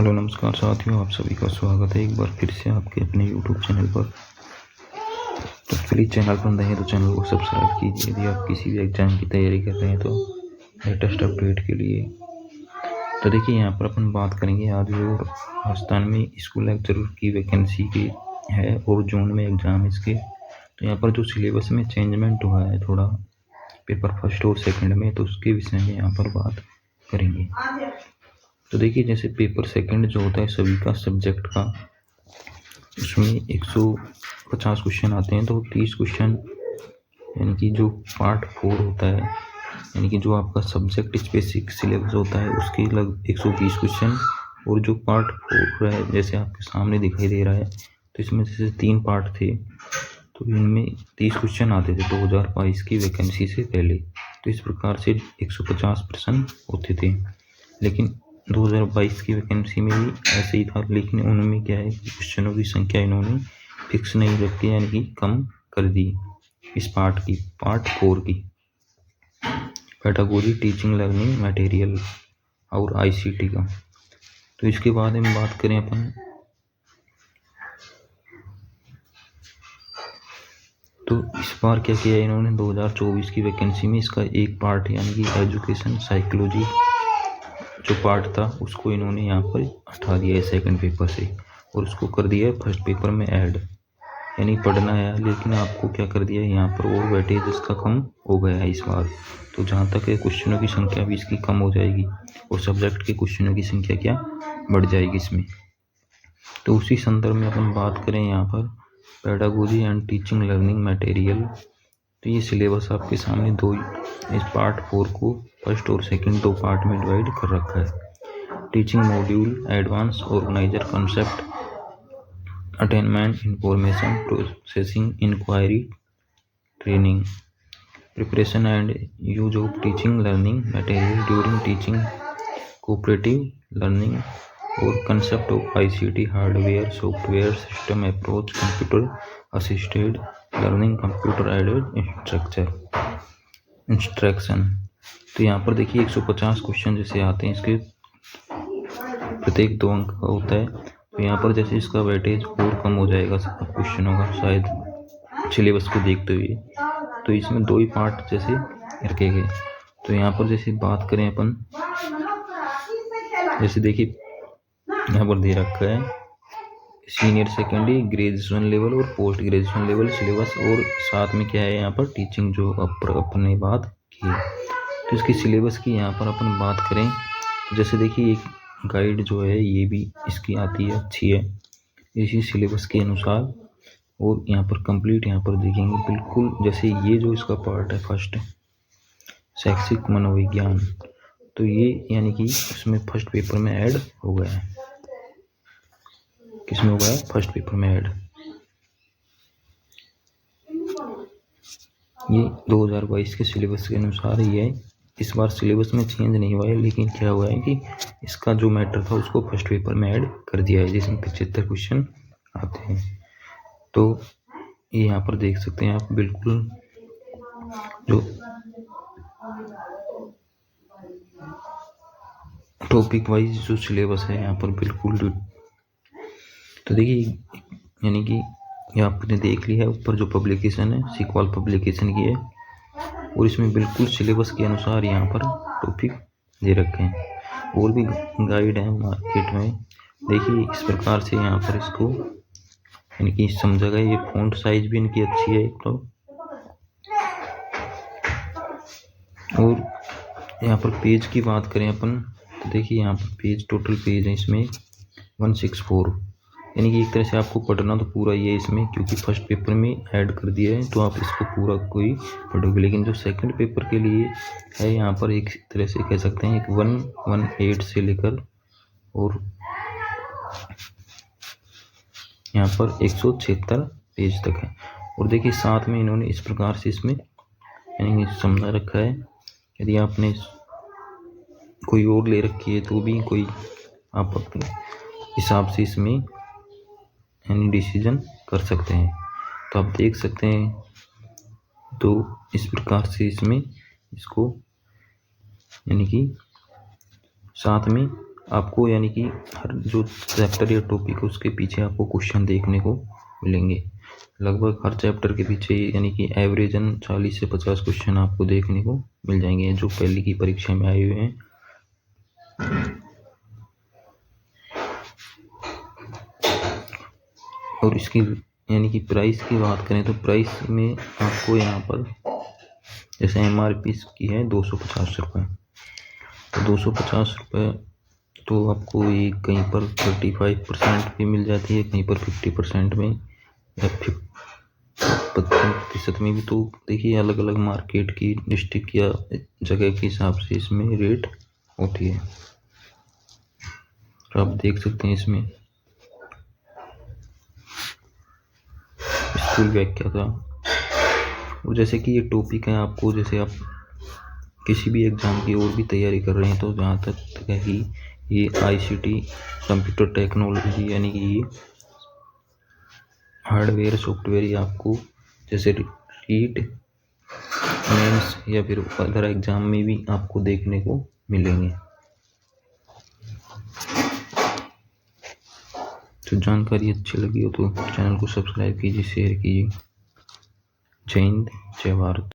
Hello नमस्कार साथियों, आप सभी का स्वागत है एक बार फिर से आपके अपने यूट्यूब चैनल पर। तो प्लीज़ चैनल पर नए हैं तो चैनल को सब्सक्राइब कीजिए यदि आप किसी भी एग्ज़ाम की तैयारी कर रहे हैं तो लेटेस्ट अपडेट के लिए। तो देखिए यहाँ पर अपन बात करेंगे आज जो राजस्थान में स्कूल लेक्चरर की वैकेंसी की है और जून में एग्ज़ाम इसके। तो यहाँ पर जो सिलेबस में चेंजमेंट हुआ है थोड़ा पेपर फर्स्ट और सेकेंड में, तो उसके विषय में यहाँ पर बात करेंगे। तो देखिए जैसे पेपर सेकंड जो होता है सभी का सब्जेक्ट का, उसमें 150 क्वेश्चन आते हैं। तो 30 क्वेश्चन यानी कि जो पार्ट 4 होता है, यानी कि जो आपका सब्जेक्ट स्पेसिफिक सिलेबस होता है उसके लगभग 120 क्वेश्चन। और जो पार्ट 4 है जैसे आपके सामने दिखाई दे रहा है, तो इसमें जैसे 3 पार्ट थे, तो इनमें 30 क्वेश्चन आते थे 2022 की वैकेंसी से पहले। तो इस प्रकार से 150 प्रश्न होते थे। लेकिन 2022 की वैकेंसी में भी ऐसे ही था, लेकिन उनमें क्या है कि क्वेश्चनों की संख्या इन्होंने फिक्स नहीं रखी, यानी कि कम कर दी इस पार्ट 4 की। पेडागोजी, टीचिंग लर्निंग मटेरियल और आईसीटी का। तो इसके बाद हम बात करें अपन, तो इस बार क्या किया इन्होंने 2024 की वैकेंसी में, इसका एक पार्ट यानी कि एजुकेशन साइकोलॉजी जो पार्ट था उसको इन्होंने यहाँ पर हटा दिया है सेकंड पेपर से, और उसको कर दिया है फर्स्ट पेपर में ऐड। यानी पढ़ना है, लेकिन आपको क्या कर दिया है यहाँ पर, और वेटेज इसका कम हो गया है इस बार। तो जहाँ तक है क्वेश्चनों की संख्या भी इसकी कम हो जाएगी और सब्जेक्ट के क्वेश्चनों की संख्या क्या बढ़ जाएगी इसमें। तो उसी संदर्भ में अपन बात करें यहाँ पर pedagogy and teaching learning material. तो ये सिलेबस आपके सामने इस पार्ट 4 को फर्स्ट और सेकंड 2 पार्ट में डिवाइड कर रखा है। Teaching module, advance organiser concept, attainment, information processing, inquiry, training, preparation and use of teaching learning material during teaching, cooperative learning और concept of ICT, hardware software system approach, computer assisted learning, computer aided instruction. तो यहाँ पर देखिए 150 question जैसे आते हैं, इसके प्रत्येक 2 अंक का होता है। तो यहाँ पर जैसे इसका वेटेज और कम हो जाएगा क्वेश्चनों का शायद सिलेबस को देखते हुए, तो इसमें 2 ही पार्ट जैसे रखे गए। तो यहाँ पर जैसे बात करें अपन, जैसे देखिए यहाँ पर दे रखा है सीनियर सेकेंडरी, ग्रेजुएशन लेवल और पोस्ट ग्रेजुएशन लेवल सिलेबस, और साथ में क्या है यहाँ पर टीचिंग जो अपने बात की। तो इसकी सिलेबस की यहाँ पर अपन बात करें तो जैसे देखिए एक गाइड जो है ये भी इसकी आती है, अच्छी है इसी सिलेबस के अनुसार। और यहाँ पर कंप्लीट यहाँ पर देखेंगे बिल्कुल जैसे ये जो इसका पार्ट है फर्स्ट शैक्षिक मनोविज्ञान, तो ये यानी कि उसमें फर्स्ट पेपर में ऐड हो गया है। किसमें हो गया? फर्स्ट पेपर में ऐड। ये 2022 के सिलेबस के अनुसार ही है। इस बार सिलेबस में चेंज नहीं हुआ है, लेकिन क्या हुआ है कि इसका जो मैटर था उसको फर्स्ट पेपर में ऐड कर दिया है, जिसमें 75 क्वेश्चन आते हैं। तो ये यहाँ पर देख सकते हैं आप बिल्कुल जो टॉपिक वाइज जो सिलेबस है यहाँ पर बिल्कुल। तो देखिए यानी कि ये आपने देख लिया है, ऊपर जो पब्लिकेशन है सीक्वल पब्लिकेशन की है, और इसमें बिल्कुल सिलेबस के अनुसार यहाँ पर टॉपिक दे रखे हैं। और भी गाइड है मार्केट में, देखिए इस प्रकार से यहाँ पर इसको यानी कि समझा गया। ये फॉन्ट साइज भी इनकी अच्छी है एक तो, और यहाँ पर पेज की बात करें अपन तो देखिए यहाँ पर पेज टोटल पेज है इसमें 164, यानी कि एक तरह से आपको पढ़ना तो पूरा ये इसमें, क्योंकि फर्स्ट पेपर में ऐड कर दिया है तो आप इसको पूरा कोई पढ़ोगे। लेकिन जो सेकंड पेपर के लिए है यहाँ पर एक तरह से कह सकते हैं एक 118 से लेकर और यहाँ पर 176 पेज तक है। और देखिए साथ में इन्होंने इस प्रकार से इसमें यानी समझा रखा है, यदि आपने कोई और ले रखी है तो भी कोई आप अपने हिसाब से इसमें यानी डिसीजन कर सकते हैं। तो आप देख सकते हैं, तो इस प्रकार से इसमें इसको यानी कि साथ में आपको यानी कि हर जो चैप्टर या टॉपिक है उसके पीछे आपको क्वेश्चन देखने को मिलेंगे। लगभग हर चैप्टर के पीछे यानी कि एवरेजन 40 से 50 क्वेश्चन आपको देखने को मिल जाएंगे जो पहले की परीक्षा में आए हुए हैं। और इसकी यानी कि प्राइस की बात करें तो प्राइस में आपको यहाँ पर जैसे MRP की है 250 रुपये, तो 250 रुपये तो आपको ये कहीं पर 35% भी मिल जाती है, कहीं पर 50% में या 50% में भी। तो देखिए अलग अलग मार्केट की डिस्ट्रिक्ट या जगह के हिसाब से इसमें रेट होती है। तो आप देख सकते हैं इसमें स्कूल व्याख्या था। और जैसे कि ये टॉपिक है, आपको जैसे आप किसी भी एग्ज़ाम की और भी तैयारी कर रहे हैं तो जहाँ तक है कि ये ICT कंप्यूटर टेक्नोलॉजी यानी कि ये हार्डवेयर सॉफ्टवेयर ये आपको जैसे रीट मेंस या फिर अदर एग्ज़ाम में भी आपको देखने को मिलेंगे। तो जानकारी अच्छी लगी हो तो चैनल को सब्सक्राइब कीजिए, शेयर कीजिए। जय हिंद, जय भारत।